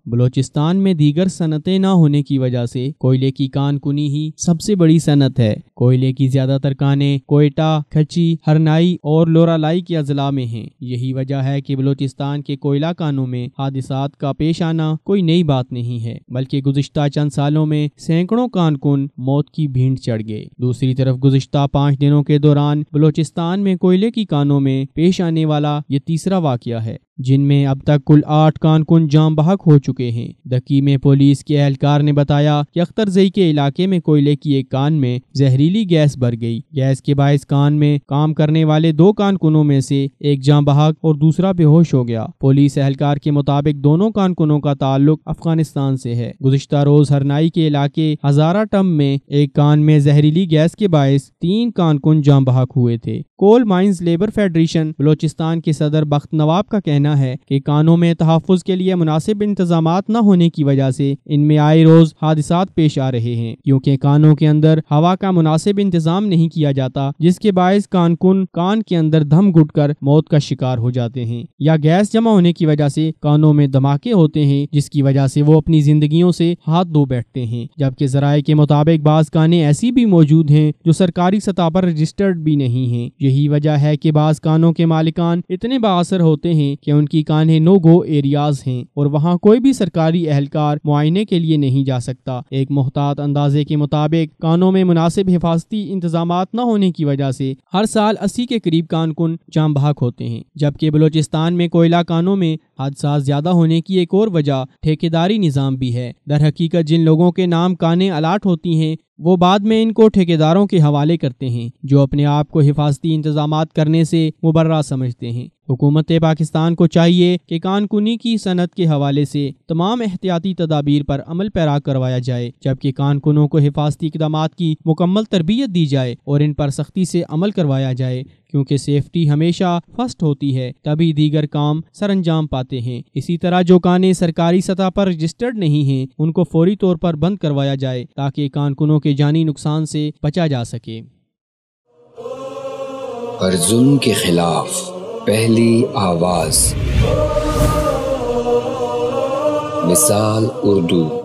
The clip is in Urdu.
بلوچستان میں دیگر صنعتیں نہ ہونے کی وجہ سے کوئلے کی کان کنی ہی سب سے بڑی صنعت ہے۔ کوئلے کی زیادہ تر کانیں کوئٹہ، کھچی، ہرنائی اور لورالائی کے اضلاع میں ہیں۔ یہی وجہ ہے کہ بلوچستان کے کوئلہ کانوں میں حادثات کا پیش آنا کوئی نئی بات نہیں ہے، بلکہ گزشتہ چند سالوں میں سینکڑوں کان کن موت کی بھینٹ چڑھ گئے۔ دوسری طرف گزشتہ 5 دنوں کے دوران بلوچستان میں کوئلے کی کانوں میں پیش آنے والا یہ تیسرا واقعہ ہے، جن میں اب تک کل 8 کان کن جاں بحق ہو چکے ہیں۔ دکی میں پولیس کے اہلکار نے بتایا کہ اخترزئی کے علاقے میں کوئلے کی ایک کان میں زہریلی گیس بھر گئی۔ گیس کے باعث کان میں کام کرنے والے 2 کان کنوں میں سے ایک جاں بحق اور دوسرا بے ہوش ہو گیا۔ پولیس اہلکار کے مطابق دونوں کان کنوں کا تعلق افغانستان سے ہے۔ گزشتہ روز ہرنائی کے علاقے ہزارہ ٹم میں ایک کان میں زہریلی گیس کے باعث 3 کان کن جاں بحق ہوئے تھے۔ کول مائنز لیبر فیڈریشن بلوچستان کے صدر بخت نواب کا کہنا ہے کہ کانوں میں تحفظ کے لیے مناسب انتظامات نہ ہونے کی وجہ سے ان میں آئے روز حادثات پیش آ رہے ہیں، کیونکہ کانوں کے اندر ہوا کا مناسب انتظام نہیں کیا جاتا، جس کے باعث کان کن کان کے اندر دم گھٹ کر موت کا شکار ہو جاتے ہیں، یا گیس جمع ہونے کی وجہ سے کانوں میں دھماکے ہوتے ہیں، جس کی وجہ سے وہ اپنی زندگیوں سے ہاتھ دھو بیٹھتے ہیں۔ جبکہ ذرائع کے مطابق بعض کانیں ایسی بھی موجود ہیں جو سرکاری سطح پر رجسٹرڈ بھی نہیں ہیں۔ یہی وجہ ہے کہ بعض کانوں کے مالکان اتنے بااثر ہوتے ہیں کہ ان کی کانیں نو گو ایریاز ہیں اور وہاں کوئی بھی سرکاری اہلکار معائنے کے لیے نہیں جا سکتا۔ ایک محتاط اندازے کے مطابق کانوں میں مناسب حفاظتی انتظامات نہ ہونے کی وجہ سے ہر سال 80 کے قریب کان کن جاں بحق ہوتے ہیں۔ جبکہ بلوچستان میں کوئلہ کانوں میں حادثات زیادہ ہونے کی ایک اور وجہ ٹھیکیداری نظام بھی ہے۔ در حقیقت جن لوگوں کے نام کانیں الاٹ ہوتی ہیں وہ بعد میں ان کو ٹھیکیداروں کے حوالے کرتے ہیں، جو اپنے آپ کو حفاظتی انتظامات کرنے سے مبرہ سمجھتے ہیں۔ حکومت پاکستان کو چاہیے کہ کان کنی کی صنعت کے حوالے سے تمام احتیاطی تدابیر پر عمل پیرا کروایا جائے، جبکہ کان کنوں کو حفاظتی اقدامات کی مکمل تربیت دی جائے اور ان پر سختی سے عمل کروایا جائے، کیونکہ سیفٹی ہمیشہ فرسٹ ہوتی ہے، تبھی دیگر کام سر انجام پاتے ہیں۔ اسی طرح جو کانیں سرکاری سطح پر رجسٹرڈ نہیں ہیں ان کو فوری طور پر بند کروایا جائے تاکہ کان کنوں کے جانی نقصان سے بچا جا سکے۔ پر ظلم کے خلاف پہلی آواز، مثال اردو۔